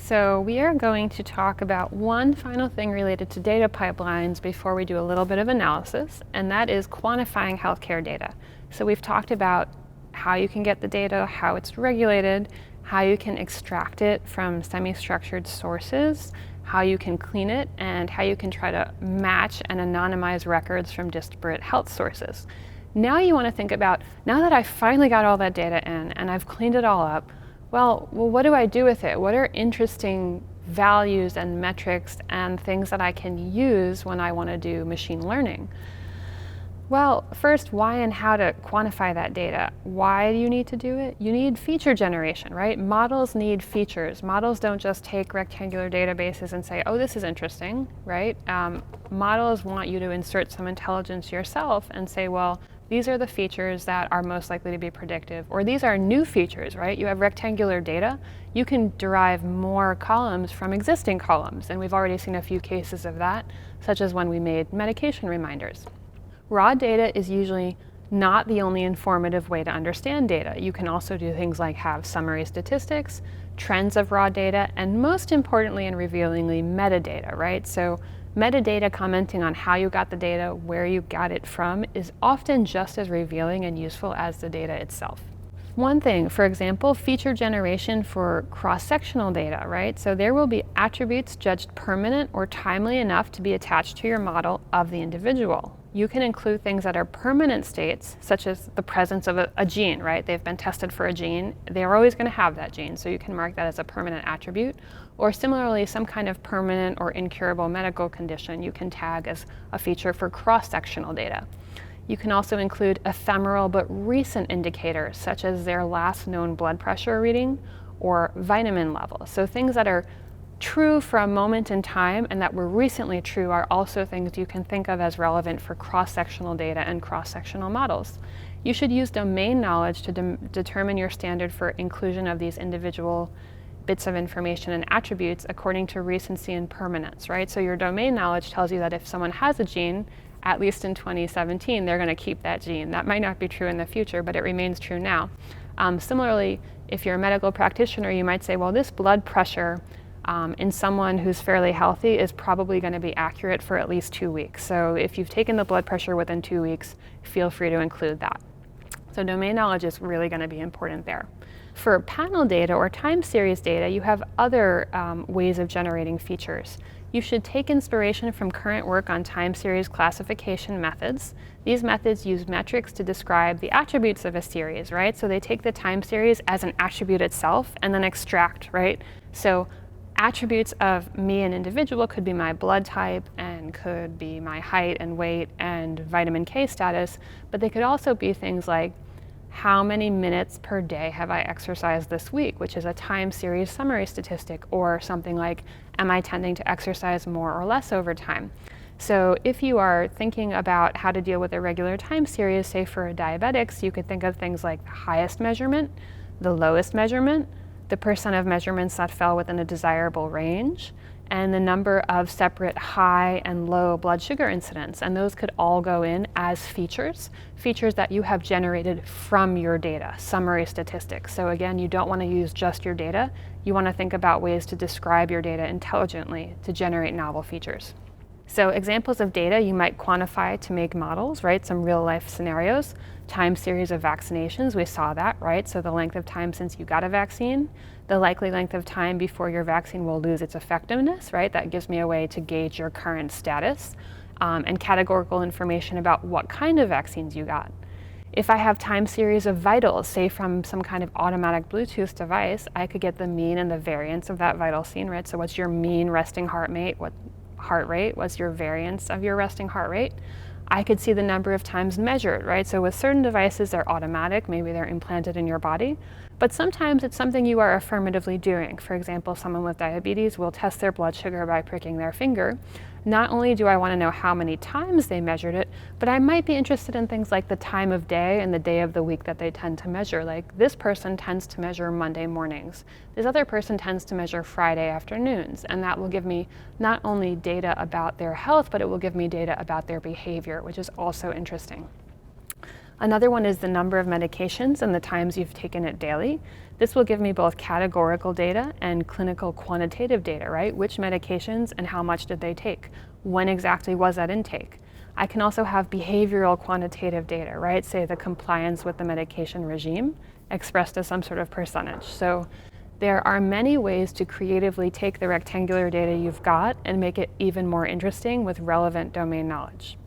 So we are going to talk about one final thing related to data pipelines before we do a little bit of analysis, and that is quantifying healthcare data. So we've talked about how you can get the data, how it's regulated, how you can extract it from semi-structured sources, how you can clean it, and how you can try to match and anonymize records from disparate health sources. Now you want to think about, now that I finally got all that data in and I've cleaned it all up, well, what do I do with it? What are interesting values and metrics and things that I can use when I want to do machine learning? Well, first, why and how to quantify that data. Why do you need to do it? You need feature generation, right? Models need features. Models don't just take rectangular databases and say, oh, this is interesting, right? Models want you to insert some intelligence yourself and say, well, these are the features that are most likely to be predictive, or these are new features, right? You have rectangular data. You can derive more columns from existing columns, and we've already seen a few cases of that, such as when we made medication reminders. Raw data is usually not the only informative way to understand data. You can also do things like have summary statistics, trends of raw data, and most importantly and revealingly, metadata, right? So metadata commenting on how you got the data, where you got it from, is often just as revealing and useful as the data itself. One thing, for example, feature generation for cross-sectional data, right? So there will be attributes judged permanent or timely enough to be attached to your model of the individual. You can include things that are permanent states, such as the presence of a gene, right? They've been tested for a gene. They're always going to have that gene, so you can mark that as a permanent attribute. Or similarly, some kind of permanent or incurable medical condition you can tag as a feature for cross-sectional data. You can also include ephemeral but recent indicators, such as their last known blood pressure reading or vitamin level. So things that are true for a moment in time and that were recently true are also things you can think of as relevant for cross-sectional data and cross-sectional models. You should use domain knowledge to determine your standard for inclusion of these individual bits of information and attributes according to recency and permanence, right? So your domain knowledge tells you that if someone has a gene, at least in 2017, they're going to keep that gene. That might not be true in the future, but it remains true now. Similarly, if you're a medical practitioner, you might say, well, this blood pressure in someone who's fairly healthy is probably going to be accurate for at least 2 weeks. So if you've taken the blood pressure within 2 weeks, feel free to include that. So domain knowledge is really going to be important there. For panel data or time series data, you have other ways of generating features. You should take inspiration from current work on time series classification methods. These methods use metrics to describe the attributes of a series, right? So they take the time series as an attribute itself and then extract, right? So attributes of me, an individual, could be my blood type and could be my height and weight and vitamin K status, but they could also be things like how many minutes per day have I exercised this week, which is a time series summary statistic, or something like, am I tending to exercise more or less over time? So if you are thinking about how to deal with a regular time series, say for diabetics, you could think of things like the highest measurement, the lowest measurement, the percent of measurements that fell within a desirable range, and the number of separate high and low blood sugar incidents. And those could all go in as features that you have generated from your data, summary statistics. So again, you don't want to use just your data. You want to think about ways to describe your data intelligently to generate novel features. So examples of data you might quantify to make models, right? Some real life scenarios. Time series of vaccinations, we saw that, right? So the length of time since you got a vaccine, the likely length of time before your vaccine will lose its effectiveness, right? That gives me a way to gauge your current status, and categorical information about what kind of vaccines you got. If I have time series of vitals, say from some kind of automatic Bluetooth device, I could get the mean and the variance of that vital scene, right? So what's your mean resting heart rate? What's your variance of your resting heart rate? I could see the number of times measured, right? So with certain devices, they're automatic, maybe they're implanted in your body, but sometimes it's something you are affirmatively doing. For example, someone with diabetes will test their blood sugar by pricking their finger. Not only do I want to know how many times they measured it, but I might be interested in things like the time of day and the day of the week that they tend to measure. Like this person tends to measure Monday mornings. This other person tends to measure Friday afternoons. And that will give me not only data about their health, but it will give me data about their behavior, which is also interesting. Another one is the number of medications and the times you've taken it daily. This will give me both categorical data and clinical quantitative data, right? Which medications and how much did they take? When exactly was that intake? I can also have behavioral quantitative data, right? Say the compliance with the medication regime expressed as some sort of percentage. So there are many ways to creatively take the rectangular data you've got and make it even more interesting with relevant domain knowledge.